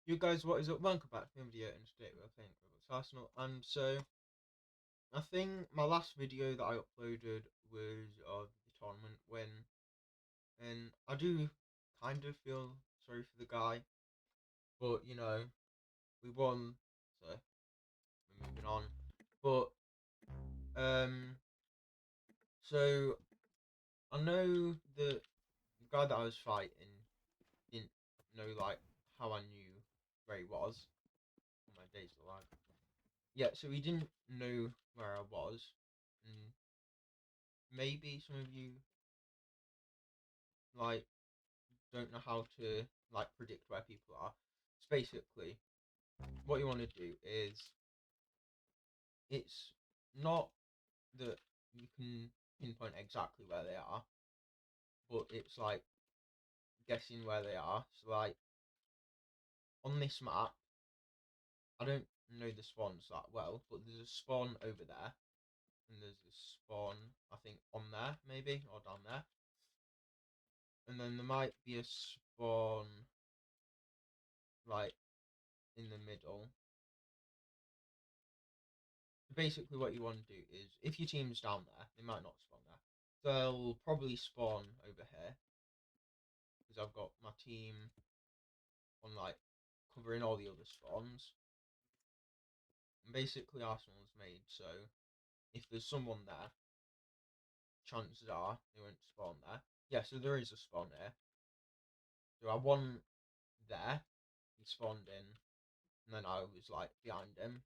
You guys, what is up? Welcome back to the video, and today we're playing Roblox Arsenal. And so, I think my last video that I uploaded was of the tournament win, and I do kind of feel sorry for the guy, but we won, so we're moving on. But so I know that the guy that I was fighting didn't know like how I knew where he was. Oh, my days are lag. Yeah, so he didn't know where I was, and maybe some of you like don't know how to like predict where people are. So basically, what you want to do is it's not that you can pinpoint exactly where they are, but it's like guessing where they are. So like on this map, I don't know the spawns that well, but there's a spawn over there, and there's a spawn I think on there maybe or down there, and then there might be a spawn like in the middle. Basically, what you want to do is, if your team's down there, they might not spawn there. They'll probably spawn over here because I've got my team on like covering all the other spawns. And basically, Arsenal's made so if there's someone there, chances are they won't spawn there. Yeah, so there is a spawn here. So I won there. He spawned in, and then I was like behind him.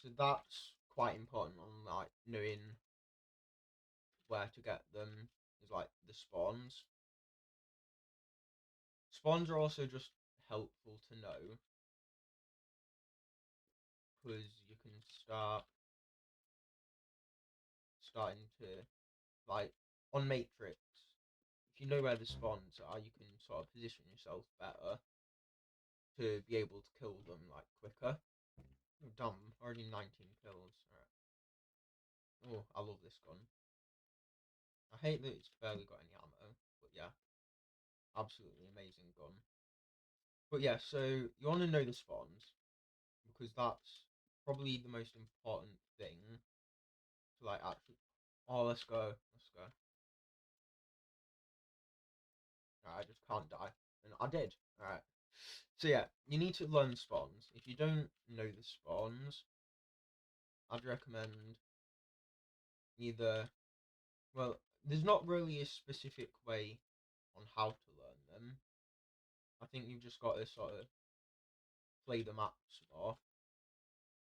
So that's quite important on like knowing where to get them is like the spawns. Spawns are also just helpful to know because you can starting to like on Matrix. If you know where the spawns are, you can sort of position yourself better to be able to kill them like quicker. Oh, damn, already 19 kills. Alright. Oh, I love this gun. I hate that it's barely got any ammo, but yeah, absolutely amazing gun. But yeah, so you want to know the spawns because that's probably the most important thing to like actually. Oh, let's go, let's go. I just can't die, and I did. All right. So yeah, you need to learn spawns. If you don't know the spawns, I'd recommend either. Well, there's not really a specific way on how to learn them. I think you've just got to sort of play the maps more,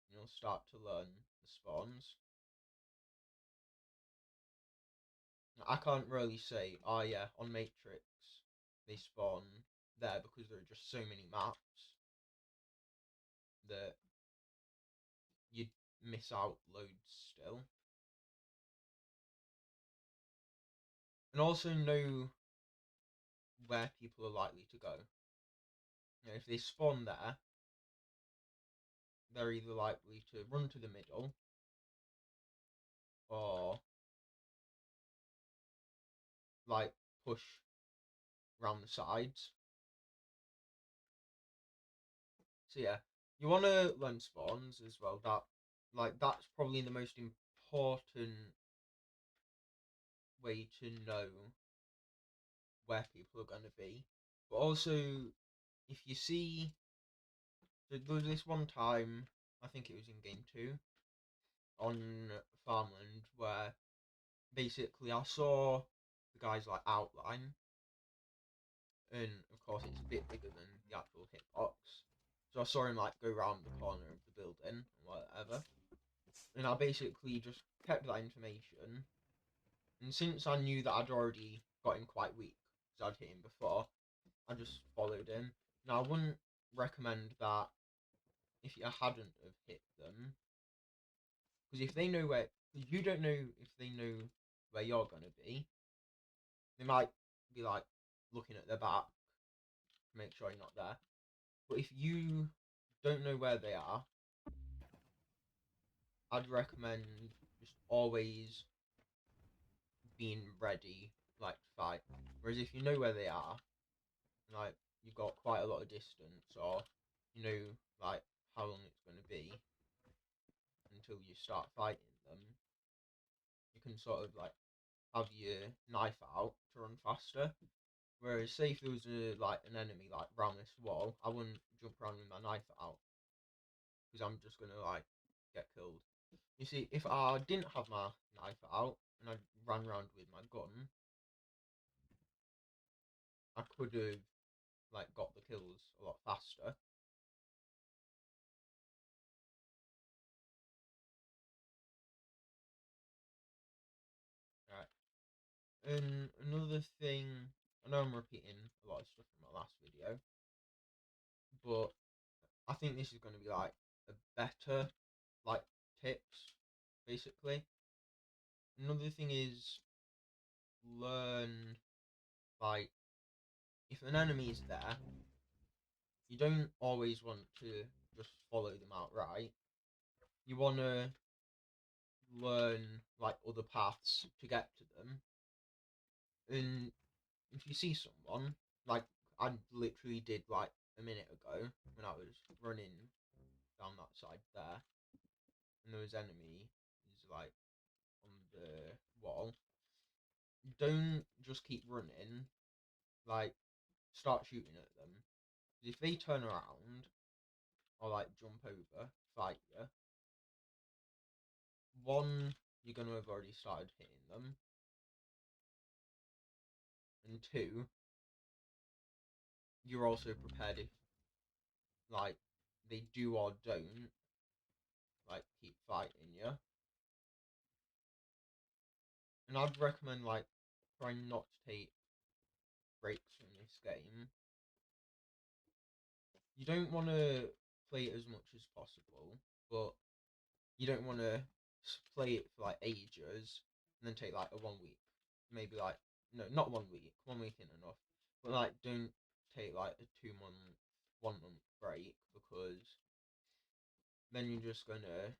and you'll start to learn the spawns. I can't really say, oh yeah, on Matrix they spawn there because there are just so many maps that you'd miss out loads still. And also know where people are likely to go. If they spawn there, they're either likely to run to the middle or like push around the sides. So yeah, you want to learn spawns as well. That's probably the most important way to know where people are going to be. But also, if you see, there was this one time, I think it was in game 2 on Farmland, where basically I saw the guy's like outline, and of course it's a bit bigger than the actual hitbox. So I saw him like go around the corner of the building or whatever, and I basically just kept that information. And since I knew that I'd already got him quite weak because I'd hit him before, I just followed him. Now I wouldn't recommend that if you hadn't have hit them, because if they know where, because you don't know if they know where you're gonna be, they might be like looking at their back to make sure you're not there. But if you don't know where they are, I'd recommend just always being ready, like to fight. Whereas if you know where they are, like you've got quite a lot of distance, or you know, like how long it's going to be until you start fighting them, you can sort of like have your knife out to run faster. Whereas, say if there was an enemy like round this wall, I wouldn't jump around with my knife out because I'm just gonna like get killed. You see, if I didn't have my knife out and I ran around with my gun, I could have like got the kills a lot faster. Right. And another thing, I know I'm repeating a lot of stuff from my last video, but I think this is going to be like a better like tips basically. Another thing is learn like if an enemy is there, you don't always want to just follow them outright. You want to learn like other paths to get to them. And if you see someone, like I literally did like a minute ago when I was running down that side there, and there was enemy is like on the wall. Don't just keep running. Like start shooting at them. If they turn around or like jump over, fight you, one, you're gonna have already started hitting them, and two, you're also prepared if like they do or don't like keep fighting you. And I'd recommend like trying not to take breaks from this game. You don't want to play it as much as possible, but you don't want to play it for like ages and then take like a 1 week, maybe like no, not 1 week. 1 week isn't enough, but like don't take like a 2 month, 1 month break because then you're just gonna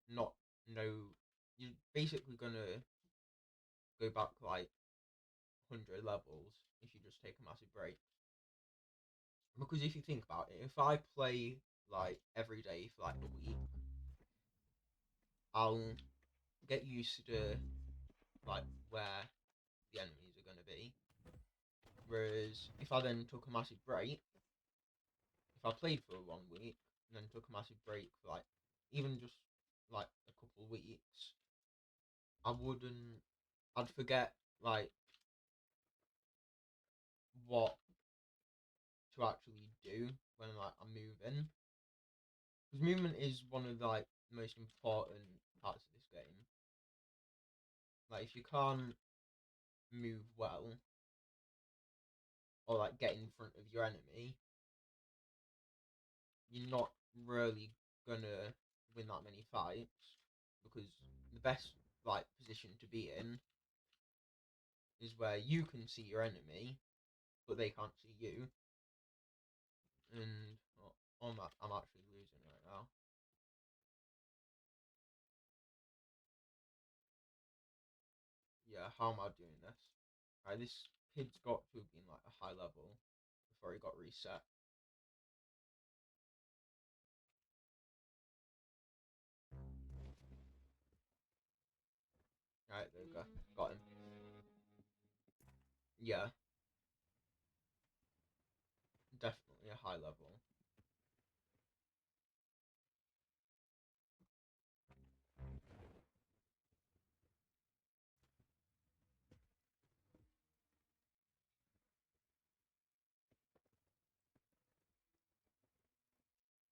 not know. You're basically gonna go back like 100 levels if you just take a massive break. Because if you think about it, if I play like every day for like a week, I'll get used to like where the enemies are gonna be. Whereas if I then took a massive break, if I played for 1 week and then took a massive break for like even just like a couple of weeks, I wouldn't. I'd forget like what to actually do when like I'm moving. Because movement is one of like the most important parts of this game. Like if you can't move well or like get in front of your enemy, you're not really gonna win that many fights because the best like position to be in is where you can see your enemy but they can't see you. And I'm actually losing right now. Yeah, how am I doing this? Right, this kid's got to have been like a high level before he got reset. Right, there we go. Got him. Yeah, definitely a high level.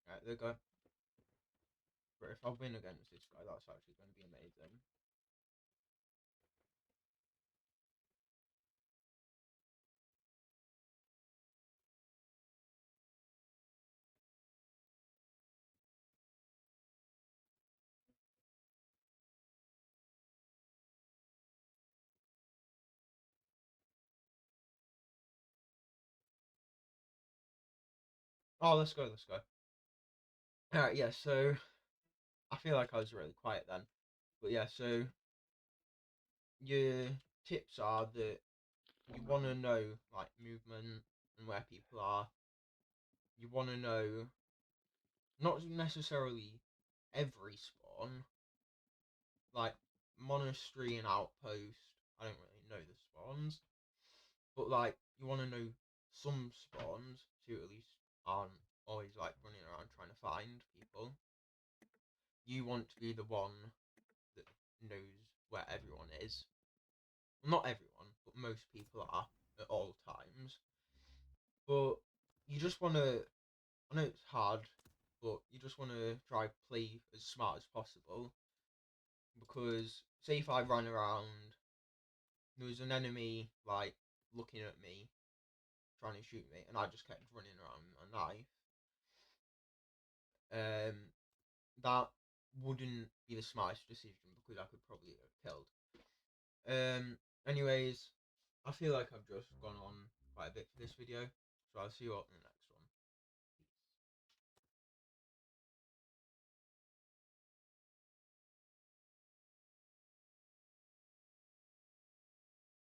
Right, there we go. But if I win against this guy, that's actually going to be amazing. Oh, let's go, let's go. Alright, yeah, so I feel like I was really quiet then. But yeah, so your tips are that you want to know like movement and where people are. want to know not necessarily every spawn, like monastery and outpost. I don't really know the spawns, but like you want to know some spawns to at least aren't always like running around trying to find people. You want to be the one that knows where everyone is. Well, not everyone, but most people are at all times. But you just want to. I know it's hard, but you just want to try play as smart as possible. Because say if I ran around, there was an enemy like looking at me, trying to shoot me, and I just kept running around with my knife. That wouldn't be the smartest decision because I could probably get killed. Anyways, I feel like I've just gone on quite a bit for this video, so I'll see you all in the next.